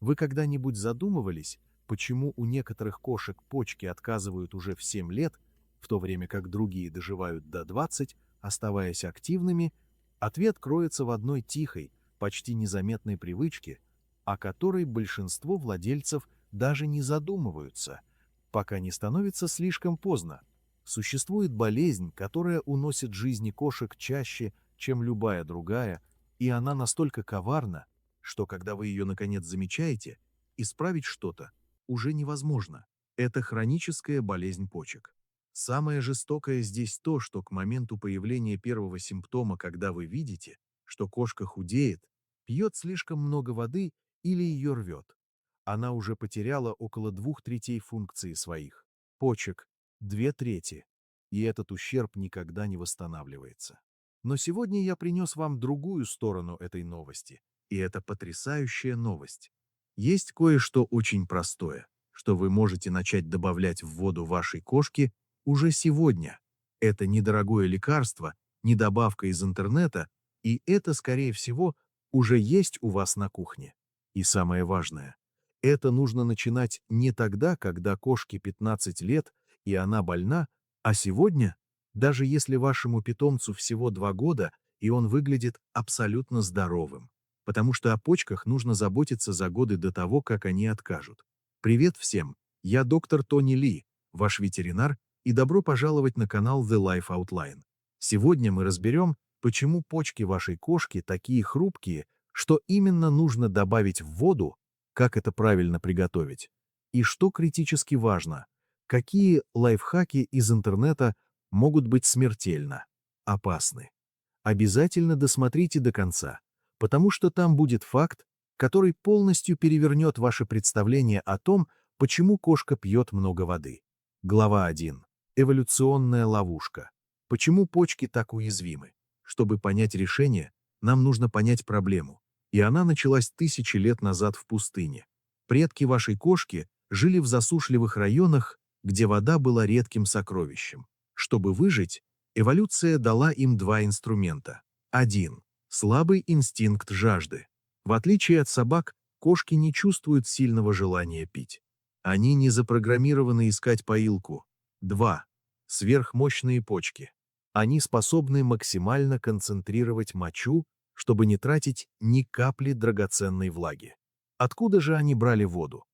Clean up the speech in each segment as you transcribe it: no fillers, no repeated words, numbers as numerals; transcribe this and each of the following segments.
Вы когда-нибудь задумывались, почему у некоторых кошек почки отказывают уже в 7 лет, в то время как другие доживают до 20, оставаясь активными? Ответ кроется в одной тихой, почти незаметной привычке, о которой большинство владельцев даже не задумываются, пока не становится слишком поздно. Существует болезнь, которая уносит жизни кошек чаще, чем любая другая, и она настолько коварна, что когда вы ее наконец замечаете, исправить что-то уже невозможно. Это хроническая болезнь почек. Самое жестокое здесь то, что к моменту появления первого симптома, когда вы видите, что кошка худеет, пьет слишком много воды или ее рвет, она уже потеряла около 2/3 функции своих почек, 2/3, и этот ущерб никогда не восстанавливается. Но сегодня я принес вам другую сторону этой новости, и это потрясающая новость. Есть кое-что очень простое, что вы можете начать добавлять в воду вашей кошки уже сегодня. Это недорогое лекарство, не добавка из интернета, и это, скорее всего, уже есть у вас на кухне. И самое важное, это нужно начинать не тогда, когда кошке 15 лет и она больна, а сегодня, даже если вашему питомцу всего 2 года, и он выглядит абсолютно здоровым. Потому что о почках нужно заботиться за годы до того, как они откажут. Привет всем! Я доктор Тони Ли, ваш ветеринар, и добро пожаловать на канал The Life Outline. Сегодня мы разберем, почему почки вашей кошки такие хрупкие, что именно нужно добавить в воду, как это правильно приготовить, и что критически важно, какие лайфхаки из интернета могут быть смертельно опасны. Обязательно досмотрите до конца, потому что там будет факт, который полностью перевернет ваше представление о том, почему кошка пьет много воды. Глава 1. Эволюционная ловушка. Почему почки так уязвимы? Чтобы понять решение, нам нужно понять проблему. И она началась тысячи лет назад в пустыне. Предки вашей кошки жили в засушливых районах, где вода была редким сокровищем. Чтобы выжить, эволюция дала им два инструмента. 1. Слабый инстинкт жажды. В отличие от собак, кошки не чувствуют сильного желания пить. Они не запрограммированы искать поилку. 2. Сверхмощные почки. Они способны максимально концентрировать мочу, чтобы не тратить ни капли драгоценной влаги. Откуда же они брали воду?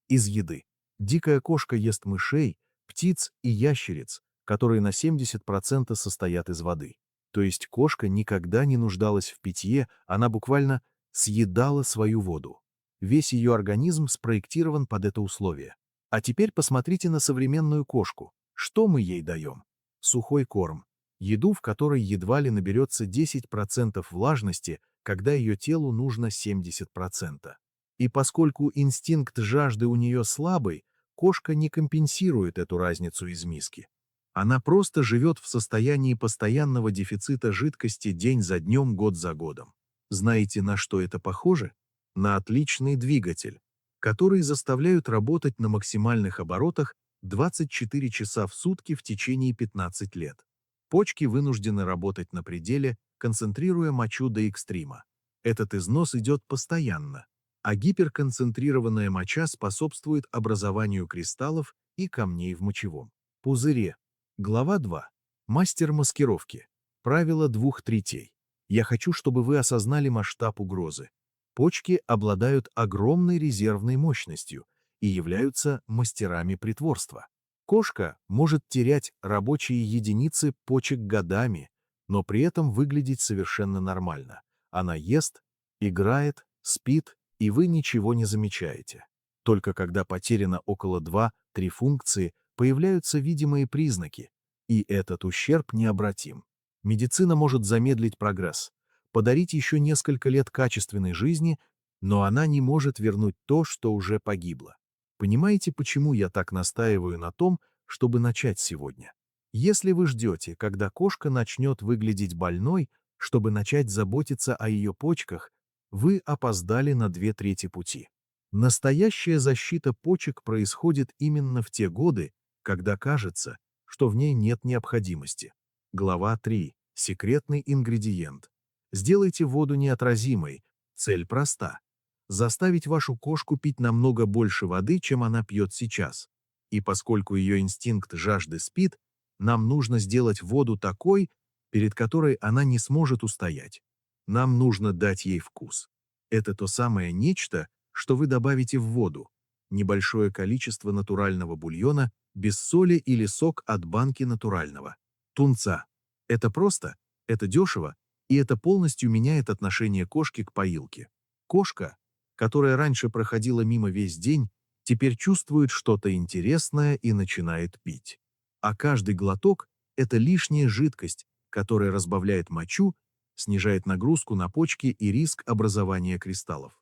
Из еды. Дикая кошка ест мышей, птиц и ящериц, которые на 70% состоят из воды. То есть кошка никогда не нуждалась в питье, она буквально съедала свою воду. Весь ее организм спроектирован под это условие. А теперь посмотрите на современную кошку. Что мы ей даем? Сухой корм. Еду, в которой едва ли наберется 10% влажности, когда ее телу нужно 70%. И поскольку инстинкт жажды у нее слабый, кошка не компенсирует эту разницу из миски. Она просто живет в состоянии постоянного дефицита жидкости день за днем, год за годом. Знаете, на что это похоже? На отличный двигатель, который заставляют работать на максимальных оборотах 24 часа в сутки в течение 15 лет. Почки вынуждены работать на пределе, концентрируя мочу до экстрима. Этот износ идет постоянно, а гиперконцентрированная моча способствует образованию кристаллов и камней в мочевом пузыре. Глава 2. Мастер маскировки. Правило 2/3. Я хочу, чтобы вы осознали масштаб угрозы. Почки обладают огромной резервной мощностью и являются мастерами притворства. Кошка может терять рабочие единицы почек годами, но при этом выглядеть совершенно нормально. Она ест, играет, спит, и вы ничего не замечаете. Только когда потеряно около 2-3 функции, появляются видимые признаки, и этот ущерб необратим. Медицина может замедлить прогресс, подарить еще несколько лет качественной жизни, но она не может вернуть то, что уже погибло. Понимаете, почему я так настаиваю на том, чтобы начать сегодня? Если вы ждете, когда кошка начнет выглядеть больной, чтобы начать заботиться о ее почках, вы опоздали на 2/3 пути. Настоящая защита почек происходит именно в те годы, когда кажется, что в ней нет необходимости. Глава 3. Секретный ингредиент. Сделайте воду неотразимой. Цель проста. заставить вашу кошку пить намного больше воды, чем она пьет сейчас. И поскольку ее инстинкт жажды спит, нам нужно сделать воду такой, перед которой она не сможет устоять. Нам нужно дать ей вкус. Это то самое нечто, что вы добавите в воду. Небольшое количество натурального бульона без соли или сок от банки натурального тунца. Это просто, это дешево, и это полностью меняет отношение кошки к поилке. Кошка, которая раньше проходила мимо весь день, теперь чувствует что-то интересное и начинает пить. А каждый глоток– это лишняя жидкость, которая разбавляет мочу, снижает нагрузку на почки и риск образования кристаллов.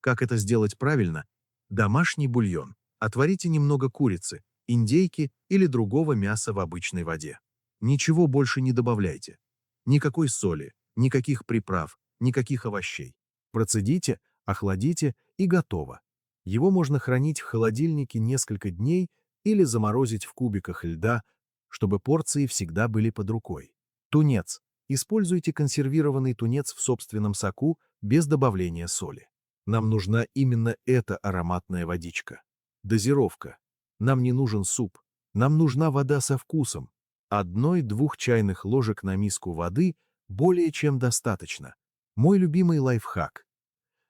Как это сделать правильно? Домашний бульон. Отварите немного курицы, индейки или другого мяса в обычной воде. Ничего больше не добавляйте. Никакой соли, никаких приправ, никаких овощей. Процедите, охладите и готово. Его можно хранить в холодильнике несколько дней или заморозить в кубиках льда, чтобы порции всегда были под рукой. Тунец. Используйте консервированный тунец в собственном соку без добавления соли. Нам нужна именно эта ароматная водичка. Дозировка. Нам не нужен суп. Нам нужна вода со вкусом. 1-2 чайных ложек на миску воды более чем достаточно. Мой любимый лайфхак.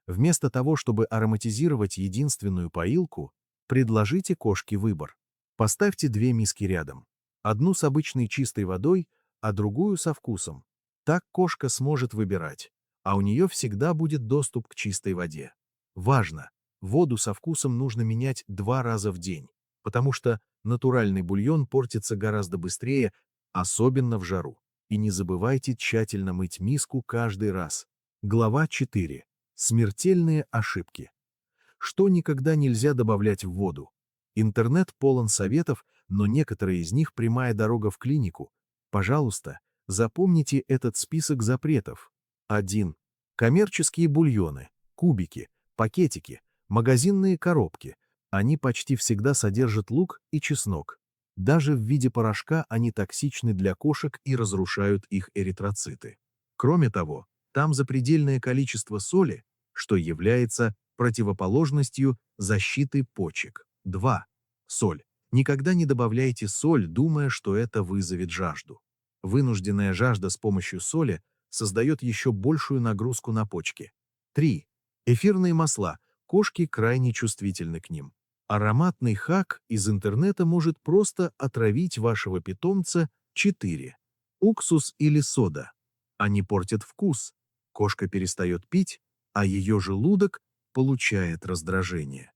Вместо того, чтобы ароматизировать единственную поилку, предложите кошке выбор. Поставьте 2 миски рядом. Одну с обычной чистой водой, а другую со вкусом. Так кошка сможет выбирать, а у нее всегда будет доступ к чистой воде. Важно, воду со вкусом нужно менять 2 раза в день, потому что натуральный бульон портится гораздо быстрее, особенно в жару. И не забывайте тщательно мыть миску каждый раз. Глава 4. Смертельные ошибки. Что никогда нельзя добавлять в воду? Интернет полон советов, но некоторые из них прямая дорога в клинику. Пожалуйста, запомните этот список запретов. 1. Коммерческие бульоны, кубики, пакетики, магазинные коробки. Они почти всегда содержат лук и чеснок. Даже в виде порошка они токсичны для кошек и разрушают их эритроциты. Кроме того, там запредельное количество соли, что является противоположностью защиты почек. 2. Соль. Никогда не добавляйте соль, думая, что это вызовет жажду. Вынужденная жажда с помощью соли создает еще большую нагрузку на почки. 3. Эфирные масла. Кошки крайне чувствительны к ним. Ароматный хак из интернета может просто отравить вашего питомца. 4. Уксус или сода. Они портят вкус. Кошка перестает пить, а ее желудок получает раздражение.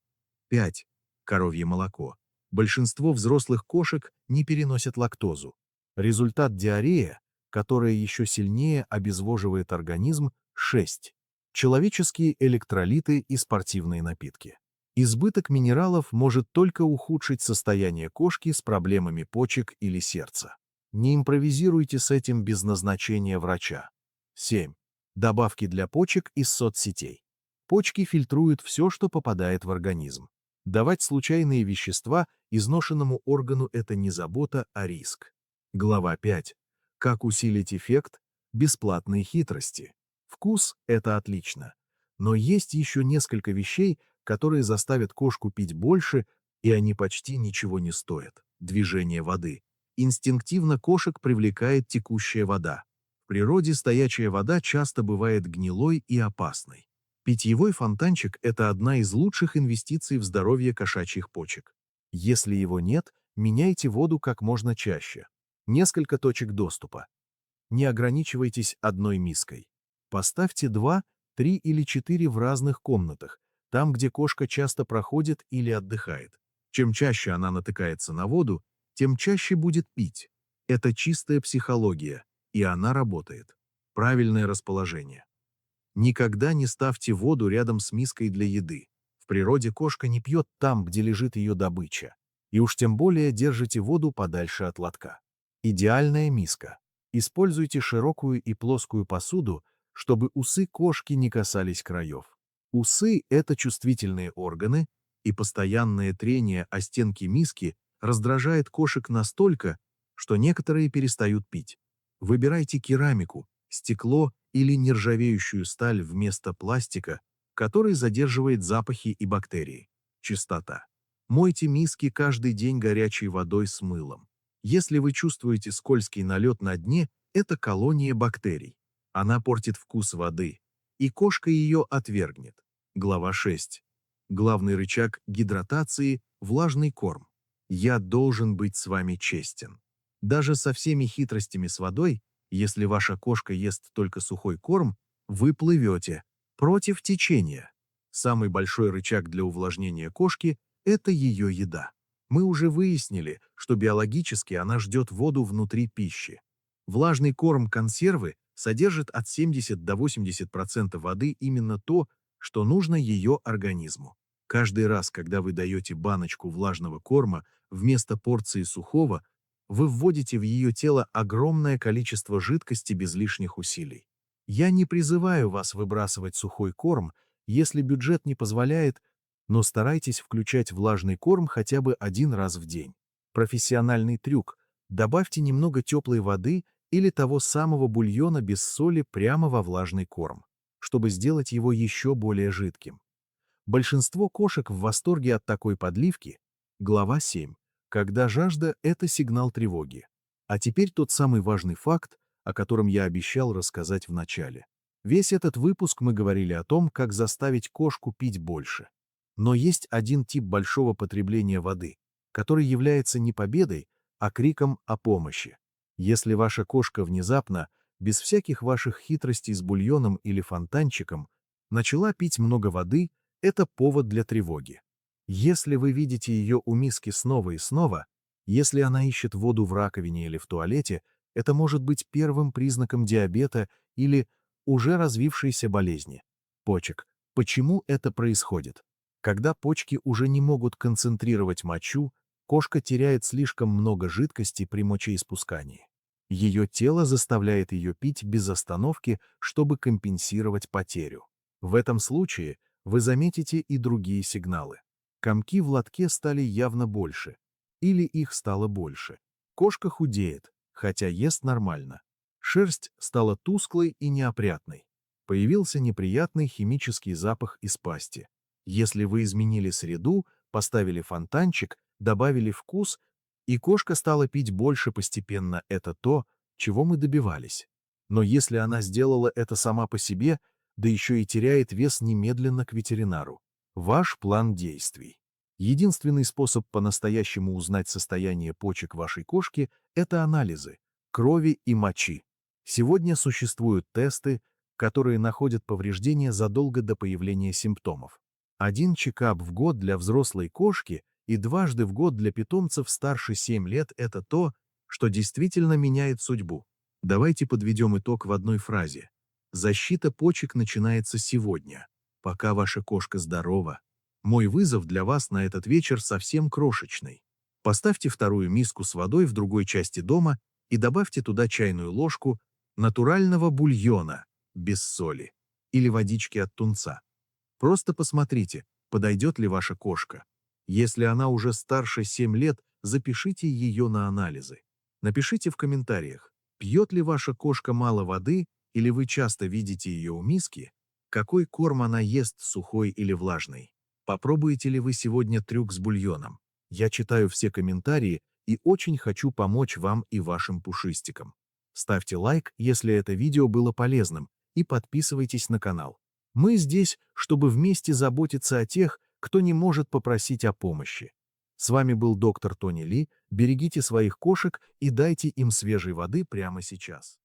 5. Коровье молоко. Большинство взрослых кошек не переносят лактозу. Результат диарея, которая еще сильнее обезвоживает организм. 6. Человеческие электролиты и спортивные напитки. Избыток минералов может только ухудшить состояние кошки с проблемами почек или сердца. Не импровизируйте с этим без назначения врача. 7. Добавки для почек из соцсетей. Почки фильтруют все, что попадает в организм. Давать случайные вещества изношенному органу– это не забота, а риск. Глава 5. Как усилить эффект? Бесплатные хитрости. Вкус– это отлично. Но есть еще несколько вещей, которые заставят кошку пить больше, и они почти ничего не стоят. Движение воды. Инстинктивно кошек привлекает текущая вода. В природе стоячая вода часто бывает гнилой и опасной. Питьевой фонтанчик– это одна из лучших инвестиций в здоровье кошачьих почек. Если его нет, меняйте воду как можно чаще. Несколько точек доступа. Не ограничивайтесь одной миской. Поставьте 2, 3 или 4 в разных комнатах, там, где кошка часто проходит или отдыхает. Чем чаще она натыкается на воду, тем чаще будет пить. Это чистая психология, и она работает. Правильное расположение. Никогда не ставьте воду рядом с миской для еды. В природе кошка не пьет там, где лежит ее добыча. И уж тем более держите воду подальше от лотка. Идеальная миска. Используйте широкую и плоскую посуду, чтобы усы кошки не касались краев. Усы– это чувствительные органы, и постоянное трение о стенки миски раздражает кошек настолько, что некоторые перестают пить. Выбирайте керамику, стекло или нержавеющую сталь вместо пластика, который задерживает запахи и бактерии. Чистота. Мойте миски каждый день горячей водой с мылом. Если вы чувствуете скользкий налет на дне, это колония бактерий. Она портит вкус воды, и кошка ее отвергнет. Глава 6. Главный рычаг гидратации – влажный корм. Я должен быть с вами честен. Даже со всеми хитростями с водой, если ваша кошка ест только сухой корм, вы плывете против течения. Самый большой рычаг для увлажнения кошки – это ее еда. Мы уже выяснили, что биологически она ждет воду внутри пищи. Влажный корм консервы содержит от 70 до 80% воды, именно то, что нужно ее организму. Каждый раз, когда вы даете баночку влажного корма вместо порции сухого, вы вводите в ее тело огромное количество жидкости без лишних усилий. Я не призываю вас выбрасывать сухой корм, если бюджет не позволяет, но старайтесь включать влажный корм хотя бы один раз в день. Профессиональный трюк. Добавьте немного теплой воды или того самого бульона без соли прямо во влажный корм, чтобы сделать его еще более жидким. Большинство кошек в восторге от такой подливки. Глава 7. Когда жажда – это сигнал тревоги. А теперь тот самый важный факт, о котором я обещал рассказать в начале. Весь этот выпуск мы говорили о том, как заставить кошку пить больше. Но есть один тип большого потребления воды, который является не победой, а криком о помощи. Если ваша кошка внезапно, без всяких ваших хитростей с бульоном или фонтанчиком, начала пить много воды, это повод для тревоги. Если вы видите ее у миски снова и снова, если она ищет воду в раковине или в туалете, это может быть первым признаком диабета или уже развившейся болезни почек. Почему это происходит? Когда почки уже не могут концентрировать мочу, кошка теряет слишком много жидкости при мочеиспускании. Ее тело заставляет ее пить без остановки, чтобы компенсировать потерю. В этом случае вы заметите и другие сигналы. Комки в лотке стали явно больше, или их стало больше. Кошка худеет, хотя ест нормально. Шерсть стала тусклой и неопрятной. Появился неприятный химический запах из пасти. Если вы изменили среду, поставили фонтанчик, добавили вкус, и кошка стала пить больше постепенно, это то, чего мы добивались. Но если она сделала это сама по себе, да еще и теряет вес, немедленно к ветеринару. Ваш план действий. Единственный способ по-настоящему узнать состояние почек вашей кошки – это анализы крови и мочи. Сегодня существуют тесты, которые находят повреждения задолго до появления симптомов. Один чекап в год для взрослой кошки и дважды в год для питомцев старше 7 лет – это то, что действительно меняет судьбу. Давайте подведем итог в одной фразе. Защита почек начинается сегодня, пока ваша кошка здорова. Мой вызов для вас на этот вечер совсем крошечный. Поставьте вторую миску с водой в другой части дома и добавьте туда чайную ложку натурального бульона, без соли, или водички от тунца. Просто посмотрите, подойдет ли ваша кошка. Если она уже старше 7 лет, запишите ее на анализы. Напишите в комментариях, пьет ли ваша кошка мало воды, или вы часто видите ее у миски, какой корм она ест, сухой или влажный. Попробуете ли вы сегодня трюк с бульоном? Я читаю все комментарии и очень хочу помочь вам и вашим пушистикам. Ставьте лайк, если это видео было полезным, и подписывайтесь на канал. Мы здесь, чтобы вместе заботиться о тех, кто не может попросить о помощи. С вами был доктор Тони Ли. Берегите своих кошек и дайте им свежей воды прямо сейчас.